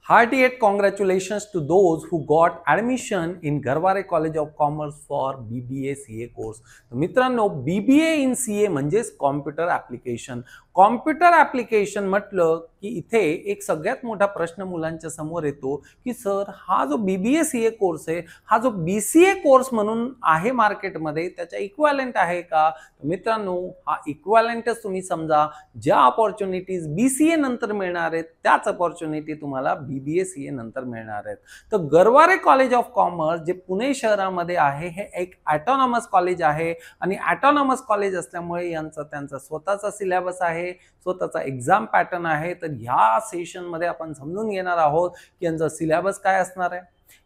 Heartiest congratulations to those who got admission in Garware College of Commerce for BBA CA course. तर मित्रांनो, BBA in CA म्हणजेच computer application. Computer application म्हटलं की इथे एक सगळ्यात मोठा प्रश्न मुलांच्या समोर येतो की सर, हा जो BBA CA कोर्स आहे, हा जो BCA कोर्स म्हणून आहे मार्केटमध्ये, त्याचा इक्विव्हॅलंट आहे का? तर मित्रांनो, हा इक्विव्हॅलंटच तुम्ही समजा. ज्या अपॉर्च्युनिटीज BCA नंतर मिळणार आहेत त्याच अपॉर्च्युनिटी तुम्हाला BBA CA नंतर मिळणार आहेत. तर गरवारे कॉलेज ऑफ कॉमर्स जे पुणे शहरामध्ये आहे, हे एक ऑटोनॉमस कॉलेज आहे आणि ऑटोनॉमस कॉलेज असल्यामुळे त्यांचा स्वतःचा सिलेबस आहे, स्वतःचा एक्झाम पॅटर्न आहे. तर ह्या सेशनमध्ये आपण समजून घेणार आहोत की यांचा सिलेबस काय असणार आहे,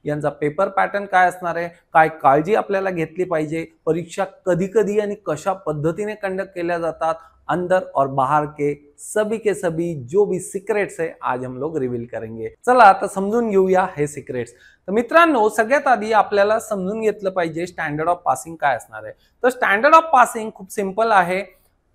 यांचा पेपर पॅटर्न काय असणार आहे, काय काळजी आपल्याला घेतली पाहिजे, परीक्षा कधी कधी आणि कशा पद्धतीने कंडक्ट केल्या जातात, अंदर और बाहर के सभी जो भी सिक्रेट्स है आज हम लोग रिवील करेंगे. चला आता समजून घेऊया हे सिक्रेट्स. तर मित्रांनो, सगळ्यात आधी आपल्याला समजून घेतलं पाहिजे स्टँडर्ड ऑफ पासिंग काय असणार आहे. तर स्टँडर्ड ऑफ पासिंग खूप सिंपल आहे.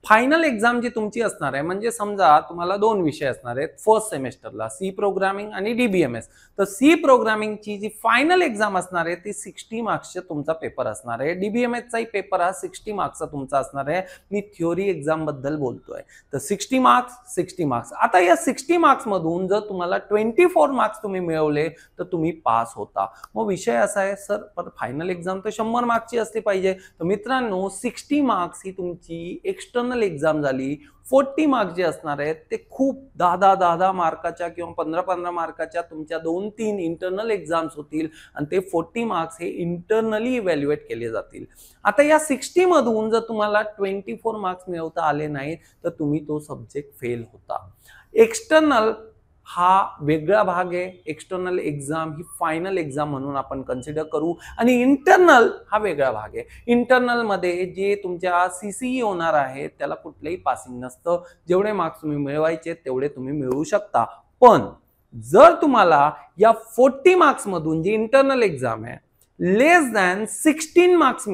फायनल एक्झाम जी तुमची असणार आहे, म्हणजे समजा तुम्हाला दोन विषय असणार आहेत फर्स्ट सेमेस्टरला, सी प्रोग्रामिंग आणि DBMS. तर सी प्रोग्रामिंगची जी फायनल एक्झाम असणार आहे ती 60 मार्क्सचा तुमचा पेपर असणार आहे. DBMSचाही पेपर हा 60 मार्क्सचा तुमचा असणार आहे. मी थ्योरी एक्झाम बद्दल बोलतोय. तर 60 मार्क्स. आता या 60 मार्क्स मधून जर तुम्हाला 24 मार्क्स तुम्ही मिळवले तर तुम्ही पास होता. मग विषय असा आहे, सर पण फायनल एक्झाम तर 100 मार्क्सची असली पाहिजे. तर मित्रांनो, 60 मार्क्स ही तुमची एक्सटर्नल एक्झाम झाली. 40 मार्क्स जे असणार आहेत ते खूप 10 मार्काच्या किंवा 15 मार्काच्या तुमच्या 2-3 इंटरनल एक्झाम्स होतील आणि ते 40 मार्क्स हे इंटरनली इव्हॅल्युएट केले जातील. आता या 60 मधून जर तुम्हाला 24 मार्क्स मिळवता आले नाहीत तर तुम्ही तो सब्जेक्ट फेल होता. एक्सटर्नल हा वेगळा भाग आहे. एक्सटर्नल एक्झाम ही फायनल एक्झाम म्हणून आपण कन्सिडर करू आणि इंटरनल हा वेगळा भाग आहे. इंटरनल मध्ये जे तुमच्या CCE होणार आहे त्याला कुठलंही पासिंग नसतं. जेवढे मार्क्स तुम्ही मिळवायचे तेवढे तुम्ही मिळवू शकता. पण जर तुम्हाला या 40 मार्क्स मधून जी इंटरनल एक्झाम आहे लेस दॅन 16 मार्क्स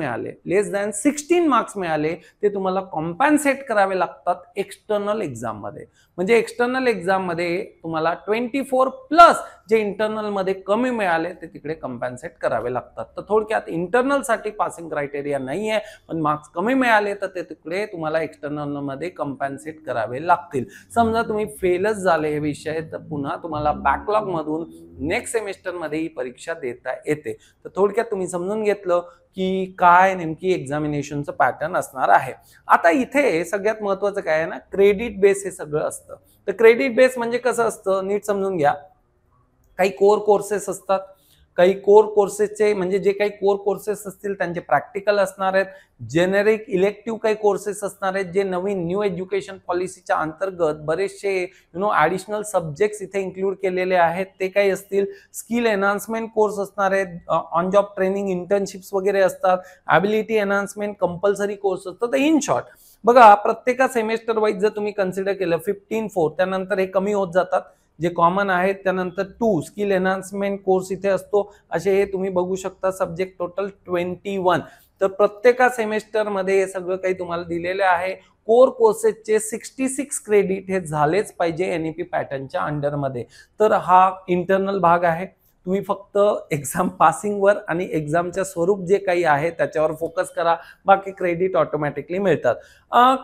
मिळाले ते तुम्हाला कॉम्पन्सेट करावे लागतात एक्सटर्नल एक्झाम मध्ये. म्हणजे एक्सटर्नल एक्झाम मध्ये तुम्हाला 24 प्लस जे इंटरनल मध्ये कमी मिळाले ते तिकडे कॉम्पन्सेट करावे लागतात. तर थोडक्यात इंटरनल साठी पासिंग क्रायटेरिया नाही आहे, पण मार्क्स कमी मिळाले तर ते तिकडे तुम्हाला एक्सटर्नल मध्ये कॉम्पन्सेट करावे लागतील. समजा तुम्ही फेलच झाले हे विषय तर पुन्हा तुम्हाला बॅकलॉग मधून नेक्स्ट सेमेस्टर मध्ये ही परीक्षा देता येते. तर थोडक्यात तुम्ही समजून घेतलं की काय नेमकी एक्झामिनेशनचं पॅटर्न असणार आहे. आता इथे सगळ्यात महत्वाचं काय आहे ना, क्रेडिट बेस हे सगळं असतं. तर क्रेडिट बेस म्हणजे कसं असतं नीट समजून घ्या. काही कोर कोर्सेस असतात, काही कोर कोर्सेसचे म्हणजे जे काही कोर कोर्सेस असतील त्यांचे प्रॅक्टिकल असणार आहेत. जेनेरिक इलेक्टिव्ह काही कोर्सेस असणार आहेत जे नवीन न्यू एज्युकेशन पॉलिसीच्या अंतर्गत बरेचसे ऍडिशनल सब्जेक्ट्स इथे इन्क्लूड केलेले आहेत ते काही असतील. स्किल एनहान्समेंट कोर्स असणार आहेत, ऑन जॉब ट्रेनिंग, इंटर्नशिप्स वगैरे असतात, ॲबिलिटी एनहान्समेंट कंपल्सरी कोर्स असतात. तर इन शॉर्ट बघा, प्रत्येका सेमेस्टर वाईज जर तुम्ही कन्सिडर केलं 15-4 त्यानंतर हे कमी होत जातात जे कॉमन आहेत. त्यानंतर 2 स्किल एनहान्समेंट कोर्स इथे असतो. असे हे तुम्ही बघू शकता सब्जेक्ट टोटल 21. तर प्रत्येका सेमेस्टर मध्ये हे सगळं काही तुम्हाला दिलेलं आहे. कोर कोर्सेसचे 66 क्रेडिट हे झालेच पाहिजे NEP पॅटर्नच्या अंडरमध्ये. तर हा इंटरनल भाग आहे. तुम्ही फक्त एक्झाम पासिंगवर आणि एक्झामच्या स्वरूप जे काही आहे त्याच्यावर फोकस करा, बाकी क्रेडिट ऑटोमॅटिकली मिळतात.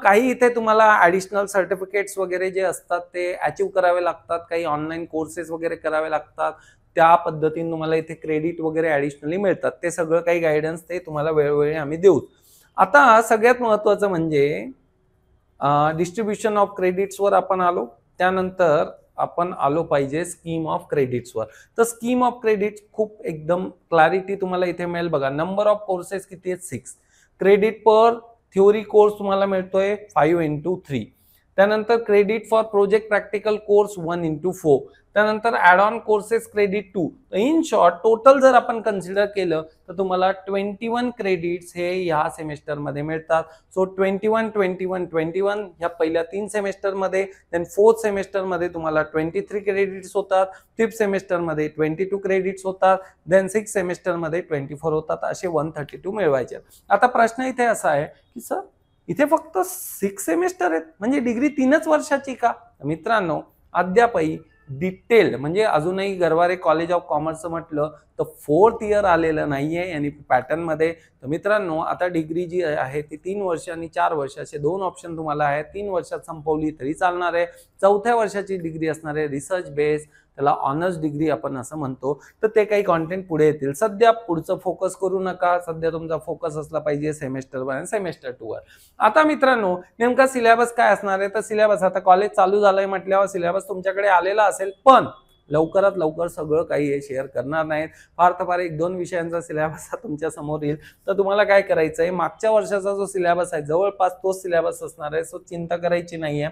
काही इथे तुम्हाला ॲडिशनल सर्टिफिकेट्स वगैरे जे असतात ते अचीव्ह करावे लागतात, काही ऑनलाईन कोर्सेस वगैरे करावे लागतात. त्या पद्धतीने तुम्हाला इथे क्रेडिट वगैरे ॲडिशनली मिळतात. ते सगळं काही गायडन्स ते तुम्हाला वेळोवेळी आम्ही देऊ. आता सगळ्यात महत्त्वाचं म्हणजे डिस्ट्रीब्युशन ऑफ क्रेडिट्सवर आपण आलो. त्यानंतर आपण आलो पाहिजे स्कीम ऑफ क्रेडिट्सवर. तर स्कीम ऑफ क्रेडिट्स खूप एकदम क्लॅरिटी तुम्हाला इथे मिळेल. बघा, नंबर ऑफ कोर्सेस किती आहेत 6. क्रेडिट पर थ्योरी कोर्स तुम्हाला मिळतोय 5x3. त्यानंतर credit for project practical course 1x4. त्यानंतर add on courses credit 2. In short total जर आपण कन्सिडर केलं तर तुम्हाला 21 क्रेडिट्स हे ह्या सेमेस्टरमध्ये मिळतात. सो 21 ह्या पहिल्या 3 सेमेस्टरमध्ये. देन 4th सेमेस्टरमध्ये तुम्हाला 23 क्रेडिट्स होतात. 5th सेमेस्टरमध्ये 22 क्रेडिट्स होतात. देन 6th सेमेस्टरमध्ये 24 होतात. असे 132 मिळवायचे. आता प्रश्न इथे असा आहे की सर इथे फक्त 6 सेमेस्टर आहेत म्हणजे डिग्री 3च वर्षाची का? मित्रांनो, अद्यापही डिटेल्ड म्हणजे अजूनही गरवारे कॉलेज ऑफ कॉमर्स म्हटलं तर 4th इयर आलेलं नाहीये NEP पॅटर्न मध्ये. तर मित्रांनो आता डिग्री जी आहे ती 3 वर्ष आणि 4 वर्ष असे 2 ऑप्शन तुम्हाला आहेत. 3 वर्षात संपवली तरी चालणार आहे. 4थ्या वर्षाची डिग्री असणार आहे रिसर्च बेस, त्याला ऑनर्स डिग्री आपण असं म्हणतो. तर ते काही कॉन्टेंट पुढे येतील. सध्या पुढचं फोकस करू नका. सध्या तुमचा फोकस असला पाहिजे सेमेस्टर 1 आणि सेमेस्टर 2 वर. आता मित्रांनो नेमका सिलेबस काय असणार आहे? तर सिलेबस आता कॉलेज चालू झालंय म्हटल्यावर सिलेबस तुमच्याकडे आलेला असेल, पण लवकरात लवकर सगळं काही हे शेअर करणार नाहीत. फार तर फार 1-2 विषयांचा सिलेबस हा तुमच्या समोर येईल. तर तुम्हाला काय करायचंय, मागच्या वर्षाचा जो सिलेबस आहे जवळपास तोच सिलेबस असणार आहे. सो चिंता करायची नाहीये.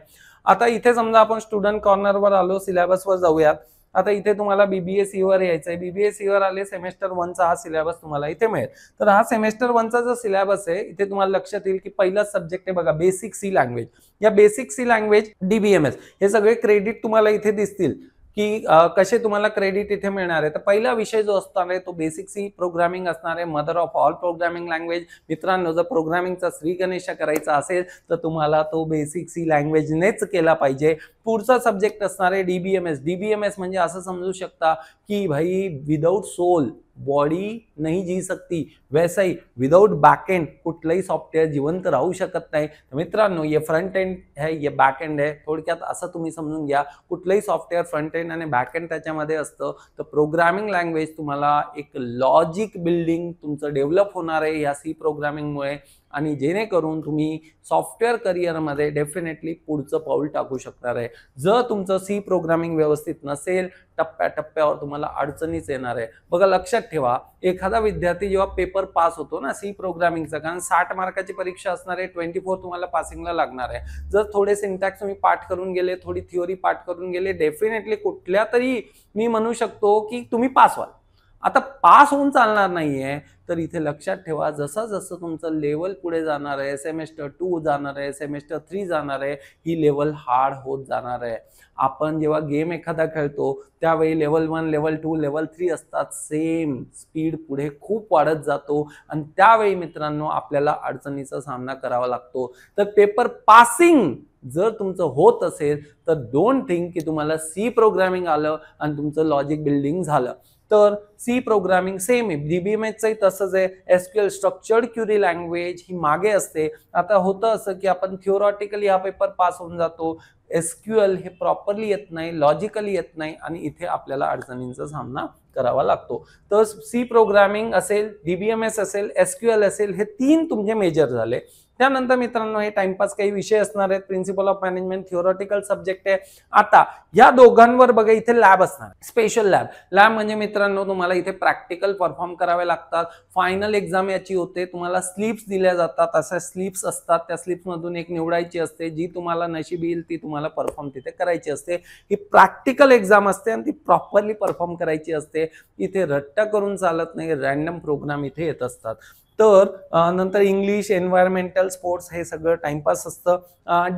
आता इथे समजा आपण स्टुडंट कॉर्नरवर आलो, सिलेबसवर जाऊयात. आता इथे तुम्हाला BBA वर यायचंय. BBA वर आले सेमेस्टर 1चा हा सिलेबस तुम्हाला इथे मिळेल. तर हा सेमेस्टर 1चा जो सिलेबस आहे इथे तुम्हाला लक्षात येईल की पहिला सब्जेक्ट आहे बघा बेसिक सी लँग्वेज. या बेसिक सी लँग्वेज DBMS हे सगळे क्रेडिट तुम्हाला इथे दिसतील की कसे तुम्हाला क्रेडिट इथे मिळणार आहे. तर पहिला विषय जो असणार आहे तो बेसिक सी प्रोग्रामिंग असणार आहे, mother of all programming language. मित्रांनो जर प्रोग्रामिंगचा श्री गणेशा करायचा असेल तर तुम्हाला तो बेसिक सी लँग्वेजनेच केला पाहिजे. पुढचा सब्जेक्ट असणार आहे DBMS म्हणजे असं समजू शकता की भाई विदाउट सोल बॉडी नहीं जी सकती, वैसा ही विदाउट बॅकएंड कुठलंही सॉफ्टवेअर जिवंत राहू शकत नाही. तर मित्रांनो ये फ्रंट एंड है ये बॅक एंड है. थोडक्यात असं तुम्ही समजून घ्या, कुठलंही सॉफ्टवेअर फ्रंट एंड आणि बॅक एंड त्याच्यामध्ये असतं. तर प्रोग्रामिंग लँग्वेज तुम्हाला एक लॉजिक बिल्डिंग तुमचं डेव्हलप होणार आहे या सी प्रोग्रामिंगमुळे, आणि जेणेकरून तुम्ही सॉफ्टवेअर करिअरमध्ये डेफिनेटली पुढचं पाऊल टाकू शकणार आहे. जर तुमचं सी प्रोग्रामिंग व्यवस्थित नसेल टप्प्याटप्प्यावर तुम्हाला अडचणीच येणार आहे. बघा लक्षात ठेवा, एखादा विद्यार्थी जेव्हा पेपर पास होतो ना सी प्रोग्रामिंगचा, कारण 60 मार्काची परीक्षा असणार आहे, 24 तुम्हाला पासिंगला लागणार आहे. जर थोडे सिंटॅक्स तुम्ही पाठ करून गेले, थोडी थिअरी पाठ करून गेले, डेफिनेटली कुठल्या तरी मी म्हणू शकतो की तुम्ही पास व्हाल. आता पास होऊन चालणार नाहीये. तर इथे लक्षात ठेवा, जसं जसं तुमचं लेवल पुढे जाणार आहे, सेमेस्टर 2 जाणार आहे, सेमेस्टर 3 जाणार आहे, ही लेवल हार्ड होत जाणार आहे. आपण जेव्हा गेम एखादा खेळतो त्यावेळी लेवल 1, लेवल 2, लेवल 3 असतात. सेम स्पीड पुढे खूप वाढत जातो आणि त्यावेळी मित्रांनो आपल्याला अडचणीचा सामना करावा लागतो. तर पेपर पासिंग जर तुमचं होत असेल तर डोंट थिंक की तुम्हाला सी प्रोग्रामिंग आलं आणि तुमचं लॉजिक बिल्डिंग झालं. तर सी प्रोग्रामिंग सेम आहे, DBMSचंही तसंच आहे. SQL स्ट्रक्चर्ड क्युरी लँग्वेज ही मागे असते. आता होतं असं की आपण थिओरॉटिकली हा पेपर पास होऊन जातो, SQL हे प्रॉपरली येत नाही, लॉजिकली येत नाही आणि इथे आपल्याला अडचणींचा सामना करावा लागतो. तर सी प्रोग्रामिंग असेल, DBMS असेल, SQL असेल, हे 3 तुमचे मेजर झाले. त्यानंतर मित्रांनो हे टाइमपास काही विषय असणार आहेत. प्रिन्सिपल ऑफ मॅनेजमेंट थिओरॉटिकल सब्जेक्ट आहे. आता या दोघांवर बघा इथे लॅब असणार, स्पेशल लॅब म्हणजे मित्रांनो तुम्हाला इथे प्रॅक्टिकल परफॉर्म करावे लागतात. फायनल एक्झाम याची होते, तुम्हाला स्लिप्स दिल्या जातात. अशा स्लिप्स असतात, त्या स्लिप्स मधून एक निवडायची असते, जी तुम्हाला नशीब येईल ती तुम्हाला परफॉर्म तिथे करायची असते. ही प्रॅक्टिकल एक्झाम असते आणि ती प्रॉपरली परफॉर्म करायची असते. इथे रट्टा करून चालत नाही, रॅन्डम प्रोग्राम इथे येत असतात. तर नंतर इंग्लिश, एन्व्हायरमेंटल, स्पोर्ट्स हे सगळं टाइमपास असतं.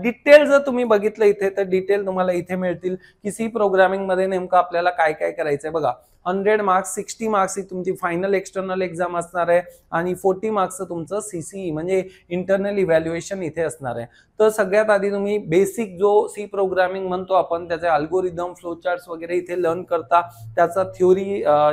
डिटेल जर तुम्ही बघितलं इथे तर डिटेल तुम्हाला इथे मिळतील की सी प्रोग्रामिंग मध्ये नेमकं आपल्याला काय काय करायचंय. बघा 100 मार्क्स, 60 मार्क्स ही तुमची फायनल एक्सटर्नल एक्झाम असणार आहे आणि 40 मार्क्सचं तुमचं CCE म्हणजे इंटरनल इव्हॅल्युएशन इथे असणार आहे. तर सगळ्यात आधी तुम्ही बेसिक जो सी प्रोग्रामिंग म्हणतो आपण त्याचे अल्गोरिदम, फ्लोचार्ट्स वगैरे इथे लर्न करता. त्याचा थ्योरी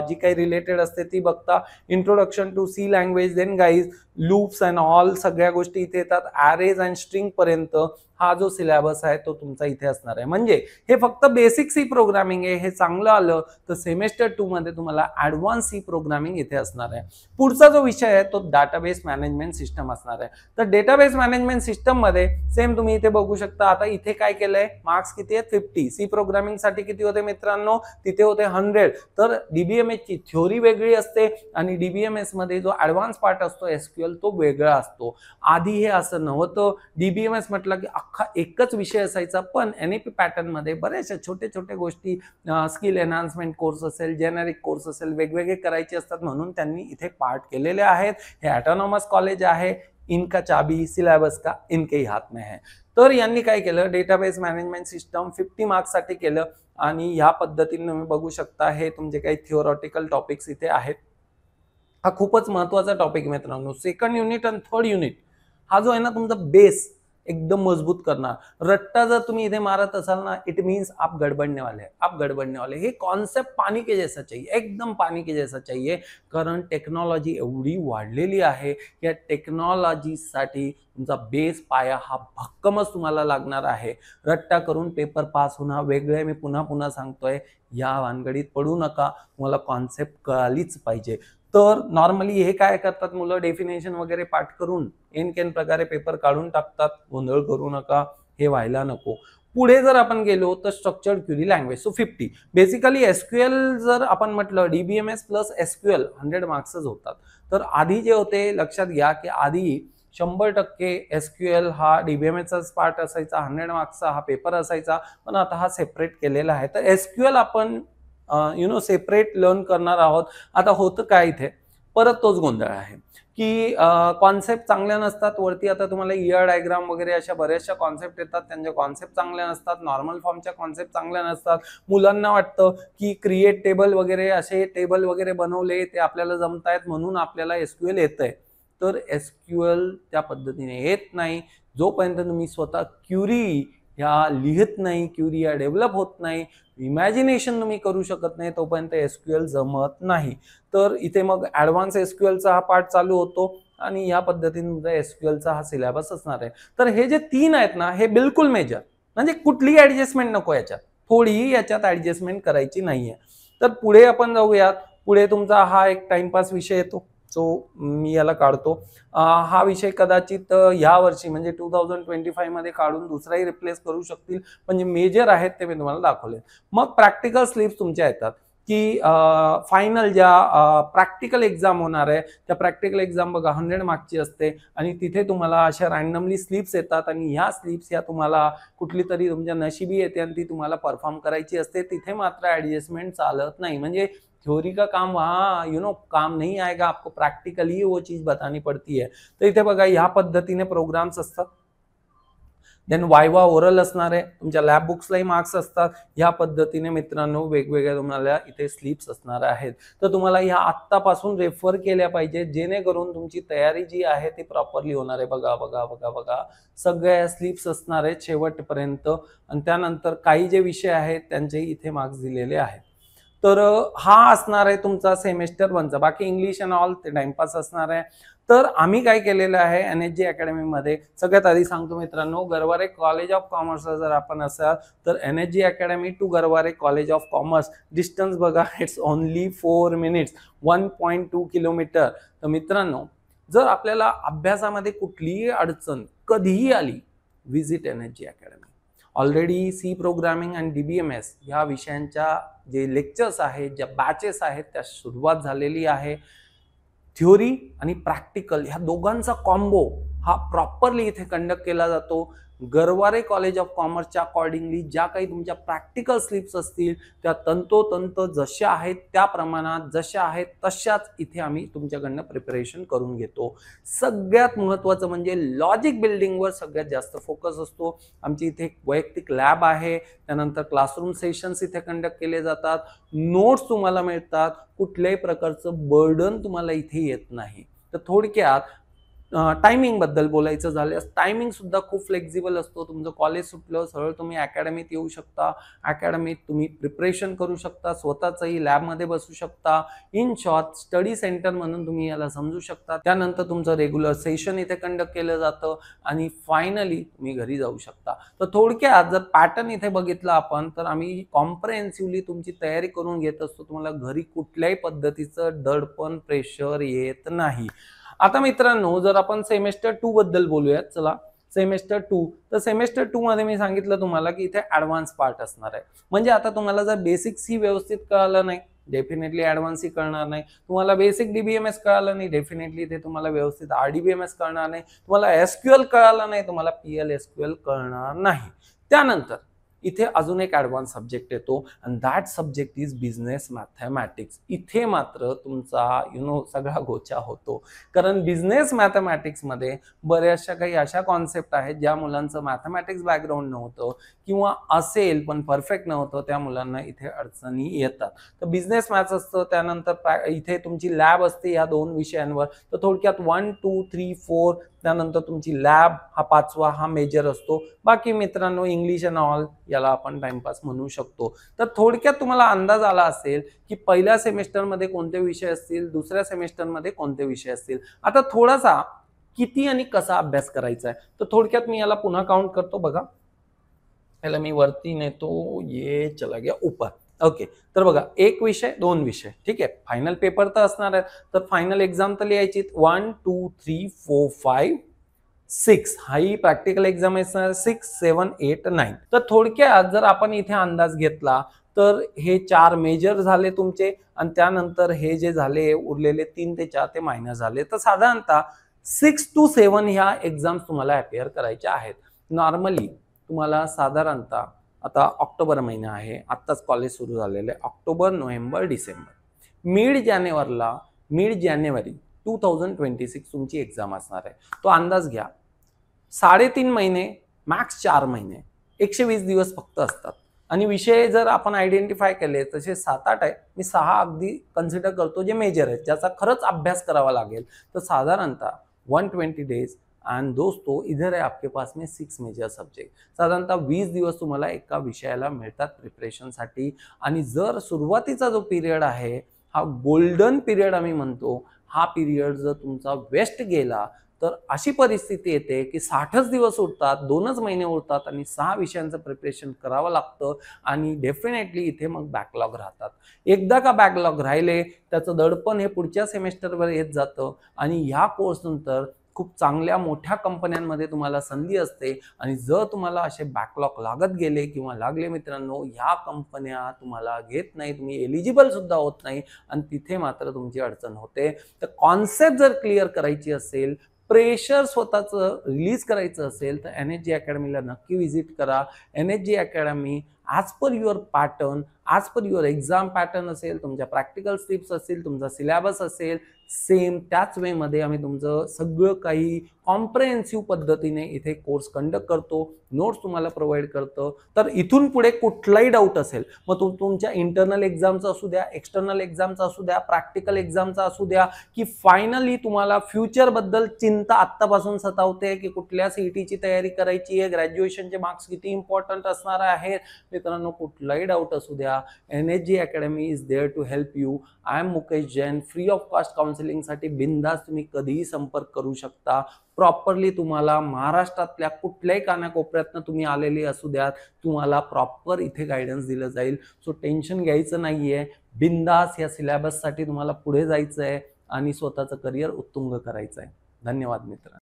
जी काही रिलेटेड असते ती बघता. Introduction to C language, then guys loops and all सगळ्या गोष्टी इथे येतात. ॲरेज अँड स्ट्रिंग पर्यंत हा जो सिलेबस आहे तो तुमचा इथे असणार आहे. म्हणजे हे फक्त बेसिक सी प्रोग्रामिंग आहे. हे चांगलं आलं तर सेमेस्टर 2 मध्ये तुम्हाला ऍडव्हान्स सी प्रोग्रामिंग इथे असणार आहे. पुढचा जो विषय आहे तो डेटाबेस मॅनेजमेंट सिस्टम असणार आहे. तर डेटाबेस मॅनेजमेंट सिस्टम मध्ये सेम तुम्ही इथे बघू शकता. आता इथे काय केलंय, मार्क्स किती आहेत 50. सी प्रोग्रामिंग साठी किती होते मित्रांनो, तिथे होते 100. तर DBMS ची थ्योरी वेगळी असते आणि DBMS मध्ये जो ऍडव्हान्स पार्ट असतो SQL तो वेगळा असतो. आधी हे असं नव्हतं. DBMS म्हटलं की अख्खा एकच विषय असायचा, पण NEP पॅटर्न मध्ये बऱ्याचशा छोटे छोटे गोष्टी, स्किल एनहान्समेंट कोर्स असेल, जेनेरिक कोर्स असेल, वेगवेगळे करायचे असतात म्हणून त्यांनी इथे पार्ट केलेले आहेत. हे ऑटोनॉमस कॉलेज आहे, इनका चाबी सिलेबस का इनके ही हाथ में है. तर यांनी काय केलं, डेटाबेस मॅनेजमेंट सिस्टम 50 मार्क्स साठी केलं आणि ह्या पद्धतीने तुम्ही बघू शकता हे तुमचे काही थिओरॉटिकल टॉपिक्स इथे आहेत. हा खूपच महत्त्वाचा टॉपिक मित्रांनो. सेकंड युनिट आणि थर्ड युनिट हा जो आहे ना तुमचा बेस एकदम मजबूत करणार। रट्टा जर तुम्ही इथे मारत असाल ना, इट मीन्स आप गडबडने वाले, आप गडबडने वाले। हे कॉन्सेप्ट पानी के जैसा चाहिए, एकदम पानी के जैसा चाहिए, कारण टेक्नॉलॉजी एवढी वाढलेली आहे, या टेक्नॉलॉजीसाठी तुमचा बेस पाया हा भक्कमच तुम्हाला लागणार आहे। रट्टा करून पेपर पास होणं वेगळे, मी पुन्हा पुन्हा सांगतोय, या भानगडीत पडू नका, तुम्हाला कॉन्सेप्ट कळालीच पाहिजे। तर नॉर्मली हे काय करतात मुलं, डेफिनेशन वगैरे पाठ करून एन प्रकारे पेपर काढून टाकतात, गोंधळ करू नका, हे व्हायला नको। पुढे जर आपण गेलो तर structured query language, so 50 basically SQL जर आपण म्हटलं डीबीएमएस प्लस एसक्यूएल 100 मार्क्सच होतात। तर आधी जे होते लक्षात घ्या की आधी 100% एसक्यूएल हा डीबीएमएसचाच पार्ट असायचा, 100 मार्क्सचा हा पेपर असायचा, पण आता हा सेपरेट केलेला आहे। तर एसक्यूएल आपण सेपरेट लर्न करणार आहोत। आता होतं काय इथे परत तोच गोंधळ आहे की कॉन्सेप्ट चांगल्या नसतात, वरती आता तुम्हाला ईआर डायग्राम वगैरे अशा बऱ्याचशा कॉन्सेप्ट येतात, त्यांचे कॉन्सेप्ट चांगल्या नसतात, नॉर्मल फॉर्मच्या कॉन्सेप्ट चांगल्या नसतात। मुलांना वाटतं की क्रिएट टेबल वगैरे असे टेबल वगैरे बनवले ते आपल्याला जमतायत म्हणून आपल्याला एसक्यूएल येतंय। तर एसक्यूएल त्या पद्धतीने येत नाही। जोपर्यंत तुम्ही स्वतः क्युरी ह्या लिहित नाही, क्युरी या डेव्हलप होत नाही, इमॅजिनेशन तुम्ही करू शकत नाही, तोपर्यंत एसक्यूएल जमत नाही। तर इथे मग ॲडव्हान्स एसक्यूएलचा हा पार्ट चालू होतो आणि या पद्धतीने तुमचा एसक्यूएलचा हा सिलेबस असणार आहे। तर हे जे 3 आहेत ना, हे बिलकुल मेजर, म्हणजे कुठलीही ऍडजस्टमेंट नको याच्यात, थोडीही याच्यात ऍडजस्टमेंट करायची नाहीये। तर पुढे आपण जाऊयात। पुढे तुमचा हा एक टाइमपास विषय येतो, सो मी याला काढतो। हा विषय कदाचित या वर्षी म्हणजे 2025 मध्ये काढून दुसराही रिप्लेस करू शकतील, पण जे मेजर आहेत ते मी तुम्हाला दाखवले। मग प्रॅक्टिकल स्लिप्स तुमच्या येतात की फायनल ज्या प्रॅक्टिकल एक्झाम होणार आहे त्या प्रॅक्टिकल एक्झाम बघा 100 मार्क्सची असते आणि तिथे तुम्हाला अशा रँडमली स्लिप्स येतात आणि ह्या स्लिप्स या तुम्हाला कुठली तरी तुमच्या नशिबी येते आणि ती तुम्हाला परफॉर्म करायची असते। तिथे मात्र ऍडजस्टमेंट चालत नाही, म्हणजे थ्योरी का काम वहाँ काम नहीं आएगा, आपको प्रैक्टिकली वो चीज बतानी पड़ती है। तो इथे बघा ह्या पद्धतीने प्रोग्राम्स असतात, देन वायवा ओरल असणार आहे, तुमच्या लॅब बुक्सलाही मार्क्स असतात। ह्या पद्धतीने मित्रांनो वेगवेगळ्या तुम्हाला इथे स्लिप्स असणार आहेत। तर तुम्हाला ह्या आत्तापासून रेफर केल्या पाहिजे, जेणेकरून तुमची तयारी जी आहे ती प्रॉपरली होणार आहे। बघा बघा बघा बघा सगळ्या स्लिप्स असणार आहेत शेवटपर्यंत, आणि त्यानंतर काही जे विषय आहेत त्यांचे इथे मार्क्स दिलेले आहेत। तर हा असणार आहे तुमचा सेमेस्टर 1चा, बाकी इंग्लिश अँड ऑल ते टाइमपास असणार आहे। तर आम्ही काय केलेलं आहे एनएचजी अकॅडमी मध्ये, सगळ्यात आधी सांगतो मित्रांनो, गरवारे कॉलेज ऑफ कॉमर्सला जर आपण असाल तर NHG academy to Garware college of commerce distance बघा, इट्स ओनली 4 मिनिट्स, 1.2 किलोमीटर। तर मित्रांनो जर आपल्याला अभ्यासामध्ये कुठलीही अडचण कधीही आली, visit NHG academy. Already C programming आणि डीबीएमएस ह्या विषयांच्या जे लेक्चर्स आहेत, ज्या बॅचेस आहेत त्या सुरुवात झालेली आहे। थ्योरी आणि प्रॅक्टिकल ह्या दोघांचा कॉम्बो हा प्रॉपरली इथे कंडक्ट केला जातो। गरवारे कॉलेज ऑफ कॉमर्सच्या अकॉर्डिंगली ज्या काही तुमच्या प्रॅक्टिकल स्लिप्स असतील त्या तंतोतंत जशा आहेत त्या प्रमाणात जशा आहेत तशाच इथे आम्ही तुमच्याकडनं प्रिपरेशन करून घेतो। सगळ्यात महत्त्वाचं म्हणजे लॉजिक बिल्डिंगवर सगळ्यात जास्त फोकस असतो। आमची इथे वैयक्तिक लॅब आहे, त्यानंतर क्लासरूम सेशन्स इथे कंडक्ट केले जातात, नोट्स तुम्हाला मिळतात, कुठल्याही प्रकारचं बर्डन तुम्हाला इथे येत नाही। तर थोडक्यात टायमिंग बद्दल बोलायचं झाल्यास टायमिंग सुद्धा खूप फ्लेक्झिबल असतो। तुमचं कॉलेज सुटलं सरळ तुम्ही अकॅडमीत येऊ शकता, अकॅडमीत तुम्ही प्रिपरेशन करू शकता, स्वतःचंही लॅबमध्ये बसू शकता। इन शॉर्ट स्टडी सेंटर म्हणून तुम्ही याला समजू शकता। त्यानंतर तुमचं रेग्युलर सेशन इथे कंडक्ट केलं जातं आणि फायनली तुम्ही घरी जाऊ शकता। तर थोडक्यात जर पॅटर्न इथे बघितला आपण तर आम्ही कॉम्प्रिहेन्सिव्हली तुमची तयारी करून घेत असतो, तुम्हाला घरी कुठल्याही पद्धतीचं दडपण प्रेशर येत नाही। आता मित्रांनो जर आपण सेमेस्टर 2 बद्दल बोलूयात, चला सेमेस्टर 2, तर सेमेस्टर 2 मध्ये मी सांगितलं तुम्हाला की इथे ऍडव्हान्स पार्ट असणार आहे। म्हणजे आता तुम्हाला जर बेसिक सी व्यवस्थित कळालं नाही, डेफिनेटली ऍडव्हान्स ही कळणार नाही। तुम्हाला बेसिक डीबीएमएस कळालं नाही, डेफिनेटली इथे तुम्हाला व्यवस्थित आरडीबीएमएस कळणार नाही। तुम्हाला एसक्यूएल कळालं नाही, तुम्हाला पीएल एसक्यूएल कळणार नाही। त्यानंतर इथे अजून एक ऍडव्हान्स सब्जेक्ट येतो आणि that subject is business mathematics. इथे मात्र तुमचा सगळा गोचा होतो, कारण बिझनेस मॅथमॅटिक्स मध्ये बऱ्याचशा काही अशा कॉन्सेप्ट आहेत ज्या मुलांचं मॅथमॅटिक्स बॅकग्राऊंड नव्हतं किंवा असेल पण परफेक्ट नव्हतं, त्या मुलांना इथे अडचणी येतात। तर बिझनेस मॅथ्स असतं, त्यानंतर इथे तुमची लॅब असते या 2 विषयांवर। तर थोडक्यात 1, 2, 3, 4 त्यानंतर तुमची लॅब हा 5वा हा मेजर असतो. बाकी मित्रांनो इंग्लिश अँड ऑल याला आपण टाइमपास म्हणू शकतो. तर थोडक्यात तुम्हाला अंदाज आला असेल की पहिल्या सेमेस्टरमध्ये कोणते विषय असतील, दुसऱ्या सेमेस्टरमध्ये कोणते विषय असतील. आता थोडासा किती आणि कसा अभ्यास करायचा आहे तर थोडक्यात मी याला पुन्हा काउंट करतो बघा. याला मी वरती नेतो, ये चला गया ऊपर. ओके, तर बघा एक विषय 2 विषय, ठीक आहे. फायनल पेपर तर असणार आहे, तर फायनल एक्झाम तर लिहायची 1 2 3 4 5 6 ही प्रॅक्टिकल एक्झाम असणार 6 7 8 9. तर थोडक्यात जर आपण इथे अंदाज घेतला तर हे 4 मेजर झाले तुमचे आणि त्यानंतर हे जे झाले उरलेले 3 ते 4 ते मायनस झाले. तर साधारणतः 6 to 7 ह्या एक्झाम्स तुम्हाला अपियर करायच्या आहेत. नॉर्मली तुम्हाला साधारणतः आता ऑक्टोबर महिना आहे, आत्ताच कॉलेज सुरू झालेलं आहे. ऑक्टोबर नोव्हेंबर डिसेंबर मिड जानेवारी 2026 तुमची एक्झाम असणार आहे. तो अंदाज घ्या. 3.5 महिने मॅक्स 4 महिने 120 दिवस फक्त असतात. आणि विषय जर आपण आयडेंटिफाय केले तसे 7-8 आहे. मी 6 अगदी कन्सिडर करतो जे मेजर आहेत, ज्याचा खरंच अभ्यास करावा लागेल. तर साधारणतः 120 डेज एंड दोस्तों इधर है आपके पास में 6 मेजर सब्जेक्ट. साधारणतः 20 दिवस तुम्हाला एका विषयाला मिळतात प्रिपरेशनसाठी. आणि जर सुरुवातीचा जो पिरियड आहे हा गोल्डन पिरियड आम्ही म्हणतो, हा पिरियड जर तुमचा वेस्ट गेला तर अशी परिस्थिती येते की 60च दिवस उरतात, 2च महिने उरतात आणि 6 विषयांचं प्रिपरेशन करावं लागतं आणि डेफिनेटली इथे मग बॅकलॉग राहतात. एकदा का बॅकलॉग राहिले त्याचं दडपण हे पुढच्या सेमेस्टरवर येत जातं आणि ह्या कोर्सनंतर खूप चांगल्या मोठ्या कंपन्यांमध्ये तुम्हाला संधी असते. आणि जर तुम्हाला असे बॅकलॉग लागत गेले किंवा लागले मित्रांनो, ह्या कंपन्या तुम्हाला घेत नाही, तुम्ही एलिजिबल सुद्धा होत नाही आणि तिथे मात्र तुमची अडचण होते. तर कॉन्सेप्ट जर क्लिअर करायची असेल, प्रेशर स्वतःचं रिलीज करायचं असेल तर NHG अकॅडमीला नक्की व्हिजिट करा. NHG academy as per your pattern, as per your exam pattern असेल, तुमच्या प्रॅक्टिकल स्ट्रिप्स असतील, तुमचा सिलेबस असेल, सेम त्याच वेमध्ये आम्ही तुमचं सगळं काही कॉम्प्रिहेन्सिव्ह पद्धतीने इथे कोर्स कंडक्ट करतो. नोट्स तुम्हाला प्रोव्हाइड करतो. तर इथून पुढे कुठलाही डाऊट असेल, मग तुमच्या इंटरनल एक्झामचा असू द्या, एक्सटर्नल एक्झामचा असू द्या, प्रॅक्टिकल एक्झामचा असू द्या, की फायनली तुम्हाला फ्युचरबद्दल चिंता आत्तापासून सतावते की कुठल्या CETची तयारी करायची आहे, ग्रॅज्युएशनचे मार्क्स किती इम्पॉर्टंट असणार आहेत. मित्रांनो कुठलाही डाऊट असू द्या, NHG academy is there to help you. I am Mukesh Jain. Free of cost काउन्सिलिंगसाठी बिंदास तुम्ही कधीही संपर्क करू शकता. प्रॉपरली तुम्हाला महाराष्ट्रातल्या कुठल्याही कानाकोपऱ्यातनं तुम्ही आलेली असू द्यात, तुम्हाला प्रॉपर इथे गायडन्स दिलं जाईल. सो टेन्शन घ्यायचं नाहीये. बिंदास या सिलेबससाठी तुम्हाला पुढे जायचं आहे आणि स्वतःचं करिअर उत्तुंग करायचं आहे. धन्यवाद मित्र.